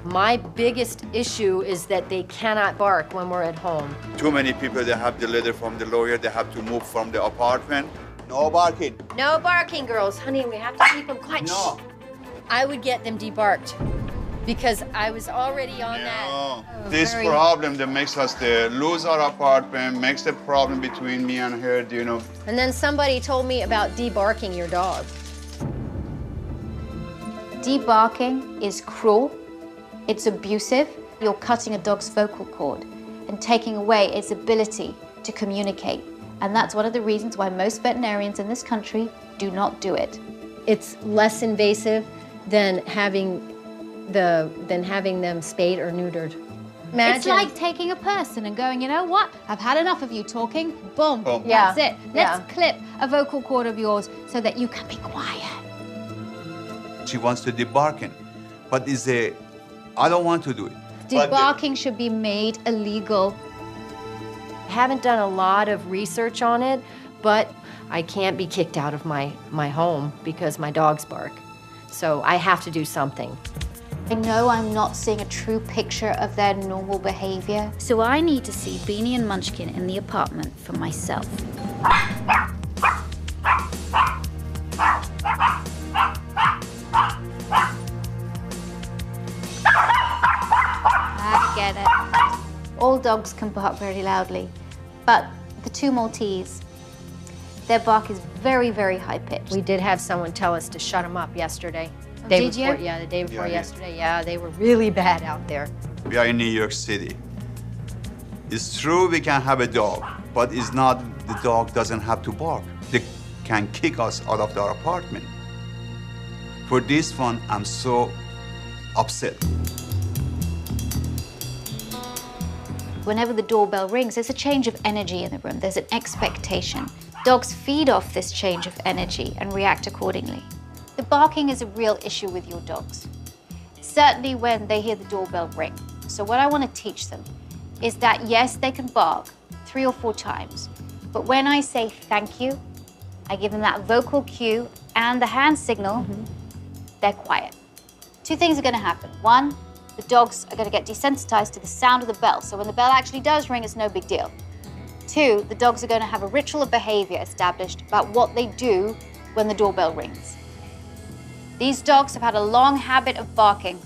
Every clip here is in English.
My biggest issue is that they cannot bark when we're at home. Too many people, they have the letter from the lawyer, they have to move from the apartment. No barking. No barking, girls. Honey, we have to keep them quiet. No. I would get them debarked because I was already on that. Oh, this problem that makes us lose our apartment, makes the problem between me and her, you know. And then somebody told me about debarking your dog. Debarking is cruel, it's abusive. You're cutting a dog's vocal cord and taking away its ability to communicate. And that's one of the reasons why most veterinarians in this country do not do it. It's less invasive than having them spayed or neutered. Imagine. It's like taking a person and going, you know what? I've had enough of you talking. Boom. Boom. That's it. Let's clip a vocal cord of yours so that you can be quiet. She wants to debarking, but I don't want to do it. Debarking should be made illegal. I haven't done a lot of research on it, but I can't be kicked out of my home because my dogs bark. So I have to do something. I know I'm not seeing a true picture of their normal behavior. So I need to see Beanie and Munchkin in the apartment for myself. I get it. All dogs can bark very loudly, but the two Maltese, their bark is very, very high-pitched. We did have someone tell us to shut them up yesterday. Oh, did you? Yeah, the day before yesterday. Yeah, they were really bad out there. We are in New York City. It's true we can have a dog, but it's not the dog doesn't have to bark. They can kick us out of our apartment. For this one, I'm so upset. Whenever the doorbell rings, there's a change of energy in the room. There's an expectation. Dogs feed off this change of energy and react accordingly. The barking is a real issue with your dogs, certainly when they hear the doorbell ring. So what I want to teach them is that, yes, they can bark 3 or 4 times, but when I say thank you, I give them that vocal cue and the hand signal, they're quiet. 2 things are going to happen. 1, the dogs are going to get desensitized to the sound of the bell, so when the bell actually does ring, it's no big deal. 2, the dogs are going to have a ritual of behavior established about what they do when the doorbell rings. These dogs have had a long habit of barking.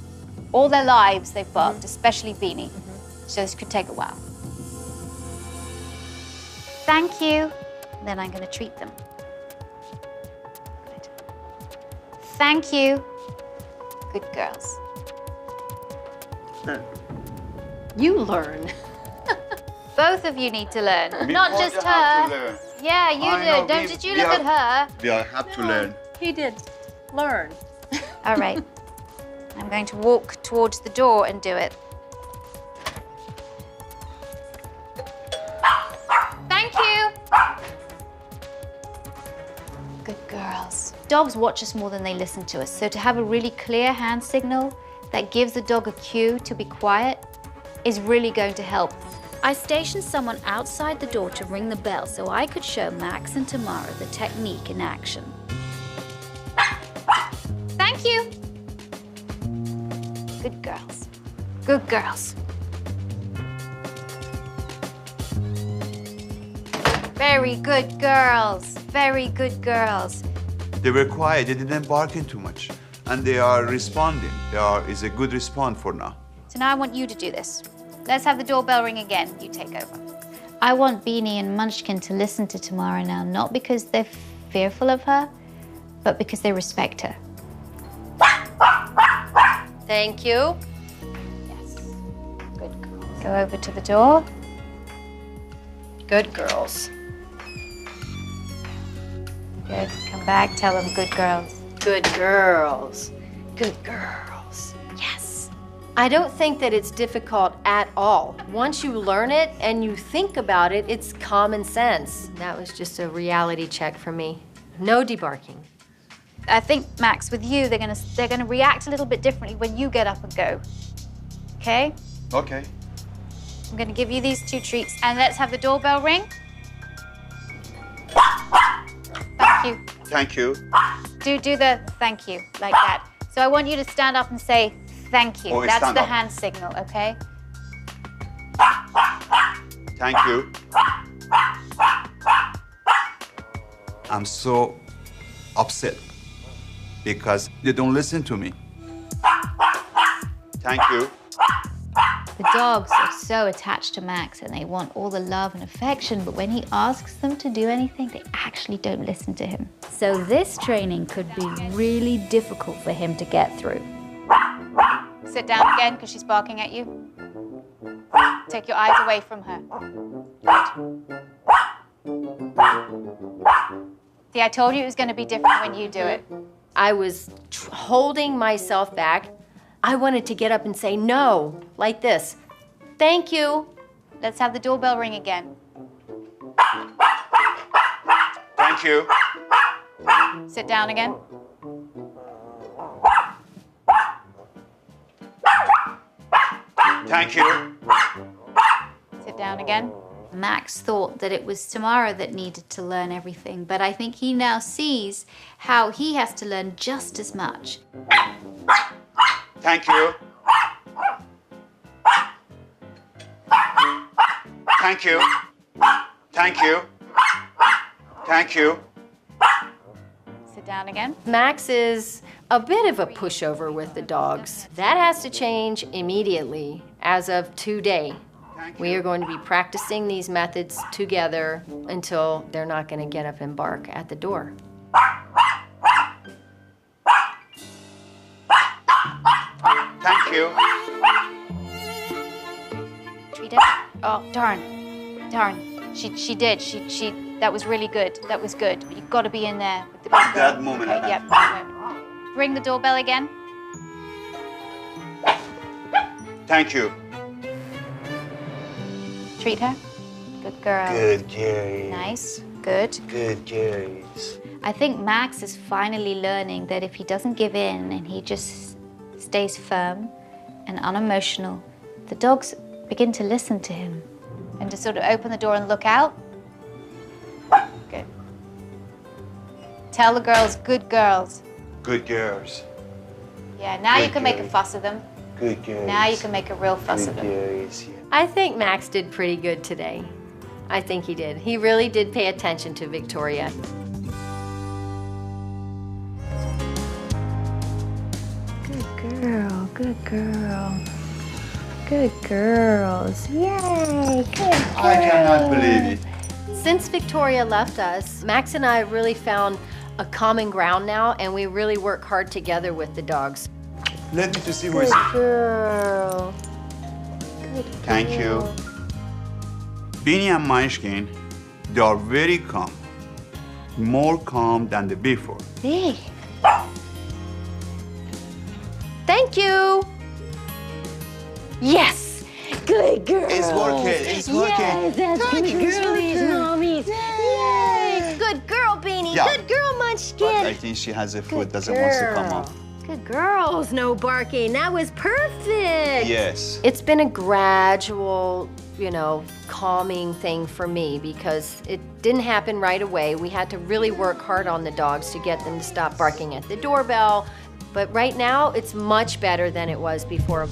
All their lives they've barked, especially Beanie. So this could take a while. Thank you. Then I'm going to treat them. Good. Thank you. Good girls. You learn. Both of you need to learn, not Because just you have to her. learn. Yeah, you I know, do. Did you look at her? We have to learn. He did learn. All right. I'm going to walk towards the door and do it. Thank you. Good girls. Dogs watch us more than they listen to us, so to have a really clear hand signal that gives the dog a cue to be quiet is really going to help. I stationed someone outside the door to ring the bell so I could show Max and Tamara the technique in action. Thank you. Good girls. Good girls. Very good girls. Very good girls. They were quiet, they didn't bark in too much. And they are responding. Is a good response for now. So now I want you to do this. Let's have the doorbell ring again. You take over. I want Beanie and Munchkin to listen to Tamara now, not because they're fearful of her, but because they respect her. Thank you. Yes. Good girl. Go over to the door. Good girls. Good. Come back. Tell them good girls. Good girls. Good girls. Yes. I don't think that it's difficult at all. Once you learn it and you think about it, it's common sense. That was just a reality check for me. No debarking. I think, Max, with you, they're gonna react a little bit differently when you get up and go. Okay? Okay. I'm gonna give you these 2 treats, and let's have the doorbell ring. Thank you. Thank you. Do the thank you, like that. So I want you to stand up and say Thank you. Or That's stand the up. hand signal, okay? Thank you. I'm so upset because they don't listen to me. Thank you. The dogs are so attached to Max and they want all the love and affection, but when he asks them to do anything, they actually don't listen to him. So this training could be really difficult for him to get through. Sit down again because she's barking at you. Take your eyes away from her. See, I told you it was going to be different when you do it. I was holding myself back. I wanted to get up and say no, like this. Thank you. Let's have the doorbell ring again. Thank you. Sit down again. Thank you. Sit down again. Max thought that it was Tamara that needed to learn everything, but I think he now sees how he has to learn just as much. Thank you. Thank you. Thank you. Thank you. Sit down again. Max is a bit of a pushover with the dogs. That has to change immediately as of today. We are going to be practicing these methods together until they're not going to get up and bark at the door. Thank you. Treat it. Oh, darn. Darn. She did. That was really good. That was good. But you've got to be in there with the big girl. That moment. Okay, yep. Ring the doorbell again. Thank you. Treat her. Good girl. Good girl. Nice. Good. Good girls. I think Max is finally learning that if he doesn't give in and he just stays firm and unemotional, the dogs begin to listen to him. And just sort of open the door and look out. Good. Tell the girls, good girls. Good girls. Yeah, now you Good can make a girls. fuss of them. Good girls. Now you can make a real fuss of Good them. girls. Yeah. I think Max did pretty good today. I think he did. He really did pay attention to Victoria. Good girl, good girl. Good girls. Yay, good girl. I cannot believe it. Since Victoria left us, Max and I really found a common ground now, and we really work hard together with the dogs. Let me to see who is. Girl. Thank you. Beanie and Munchkin, they are very calm. More calm than the before. Big. Thank you. Yes. Good girl. It's working. It's working. Yes, that's Thank good you, it's girlies, working. mommies. Yay. Good girl, Beanie. Yeah. Good girl, Munchkin. But I think she has a foot doesn't want to come up. Good girls, no barking. That was perfect. Yes. It's been a gradual, calming thing for me because it didn't happen right away. We had to really work hard on the dogs to get them to stop barking at the doorbell. But right now, it's much better than it was before.